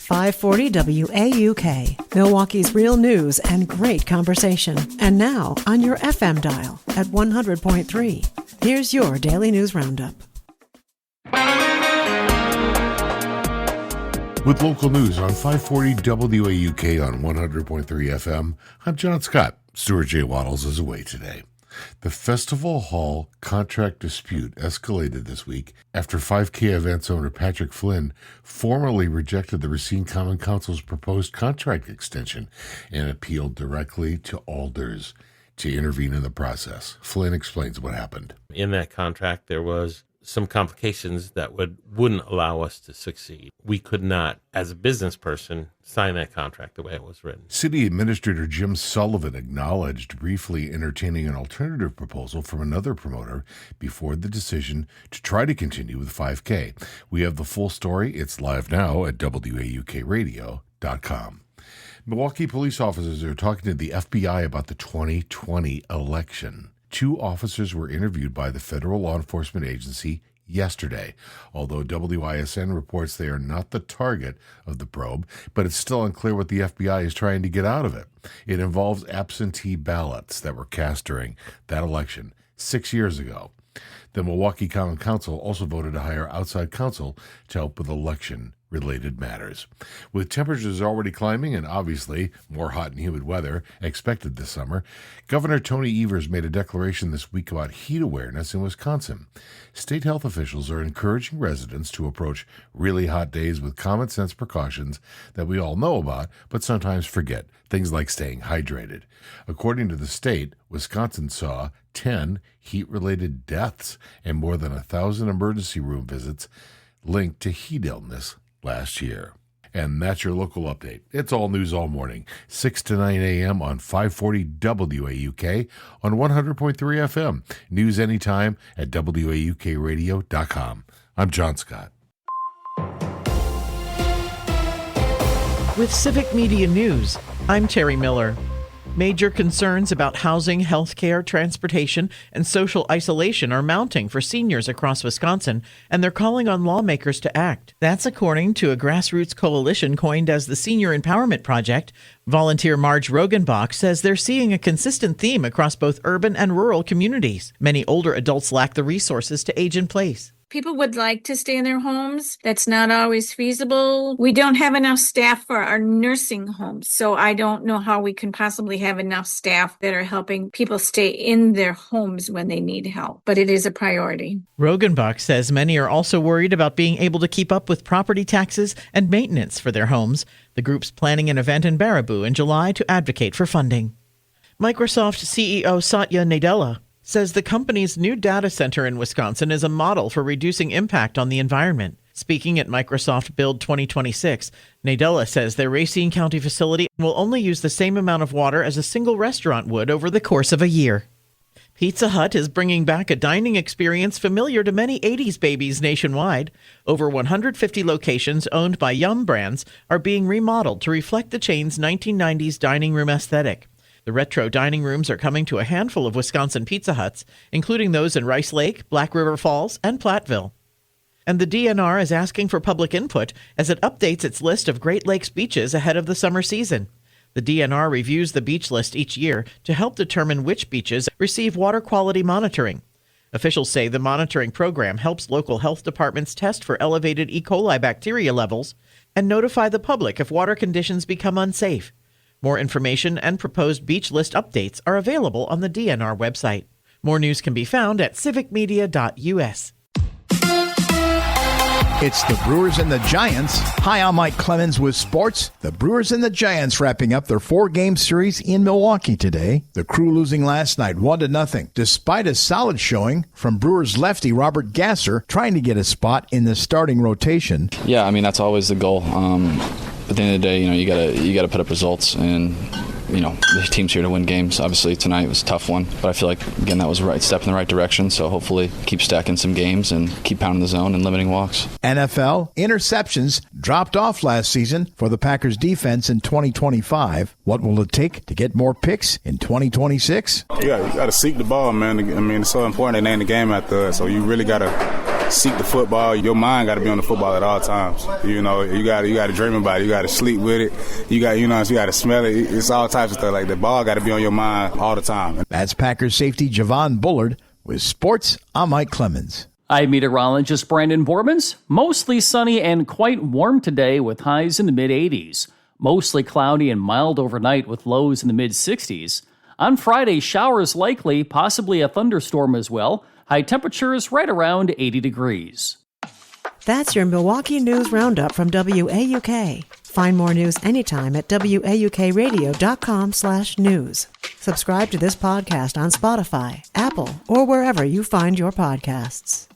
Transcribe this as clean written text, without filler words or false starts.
540 WAUK, Milwaukee's real news and great conversation. And now on your FM dial at 100.3. Here's your Daily News Roundup. With local news on 540 WAUK on 100.3 FM, I'm John Scott. Stuart J. Waddles is away today. The Festival Hall contract dispute escalated this week after 5K events owner Patrick Flynn formally rejected the Racine Common Council's proposed contract extension and appealed directly to Alders to intervene in the process. Flynn explains what happened. In that contract, there was some complications that wouldn't allow us to succeed. We could not, as a business person, sign that contract the way it was written. City Administrator Jim Sullivan acknowledged briefly entertaining an alternative proposal from another promoter before the decision to try to continue with 5K. We have the full story. It's live now at WAUKradio.com. Milwaukee police officers are talking to the FBI about the 2020 election. 2 officers were interviewed by the federal law enforcement agency yesterday, although WISN reports they are not the target of the probe, but it's still unclear what the FBI is trying to get out of it. It involves absentee ballots that were cast during that election 6 years ago. The Milwaukee Common Council also voted to hire outside counsel to help with election-related matters. With temperatures already climbing and obviously more hot and humid weather expected this summer, Governor Tony Evers made a declaration this week about heat awareness in Wisconsin. State health officials are encouraging residents to approach really hot days with common-sense precautions that we all know about but sometimes forget, things like staying hydrated. According to the state, Wisconsin saw 10 heat-related deaths and more than 1,000 emergency room visits linked to heat illness last year. And that's your local update. It's all news all morning, 6 to 9 a.m. on 540 WAUK on 100.3 FM. News anytime at WAUKradio.com. I'm John Scott. With Civic Media News, I'm Terry Miller. Major concerns about housing, healthcare, transportation, and social isolation are mounting for seniors across Wisconsin, and they're calling on lawmakers to act. That's according to a grassroots coalition coined as the Senior Empowerment Project. Volunteer Marge Rogenbach says they're seeing a consistent theme across both urban and rural communities. Many older adults lack the resources to age in place. People would like to stay in their homes. That's not always feasible. We don't have enough staff for our nursing homes, so I don't know how we can possibly have enough staff that are helping people stay in their homes when they need help. But it is a priority. Rogenbach says many are also worried about being able to keep up with property taxes and maintenance for their homes. The group's planning an event in Baraboo in July to advocate for funding. Microsoft CEO Satya Nadella says the company's new data center in Wisconsin is a model for reducing impact on the environment. Speaking at Microsoft Build 2026, Nadella says their Racine County facility will only use the same amount of water as a single restaurant would over the course of a year. Pizza Hut is bringing back a dining experience familiar to many 80s babies nationwide. Over 150 locations owned by Yum Brands are being remodeled to reflect the chain's 1990s dining room aesthetic. The retro dining rooms are coming to a handful of Wisconsin Pizza Huts, including those in Rice Lake, Black River Falls, and Platteville. And the DNR is asking for public input as it updates its list of Great Lakes beaches ahead of the summer season. The DNR reviews the beach list each year to help determine which beaches receive water quality monitoring. Officials say the monitoring program helps local health departments test for elevated E. coli bacteria levels and notify the public if water conditions become unsafe. More information and proposed beach list updates are available on the DNR website. More news can be found at civicmedia.us. It's the Brewers and the Giants. Hi, I'm Mike Clemens with sports. The Brewers and the Giants wrapping up their 4-game series in Milwaukee today. The Crew losing last night 1-0, despite a solid showing from Brewers lefty Robert Gasser trying to get a spot in the starting rotation. Yeah, I mean, that's always the goal. At the end of the day, you gotta put up results, and the team's here to win games. Obviously tonight was a tough one, but I feel like again that was a right step in the right direction. So hopefully keep stacking some games and keep pounding the zone and limiting walks. NFL interceptions dropped off last season for the Packers defense in 2025. What will it take to get more picks in 2026? You got to seek the ball, man. I mean, it's so important to name the game after us. So you really got to seek the football. Your mind got to be on the football at all times. You know, you got to dream about it. You got to sleep with it. You got to smell it. It's all types of stuff. Like the ball got to be on your mind all the time. That's Packers safety Javon Bullard. With sports, I'm Mike Clemens. I'm meteorologist Brandon Bormans. Mostly sunny and quite warm today with highs in the mid-80s. Mostly cloudy and mild overnight with lows in the mid-60s. On Friday, showers likely, possibly a thunderstorm as well. High temperatures right around 80 degrees. That's your Milwaukee News Roundup from WAUK. Find more news anytime at WAUKradio.com/news. Subscribe to this podcast on Spotify, Apple, or wherever you find your podcasts.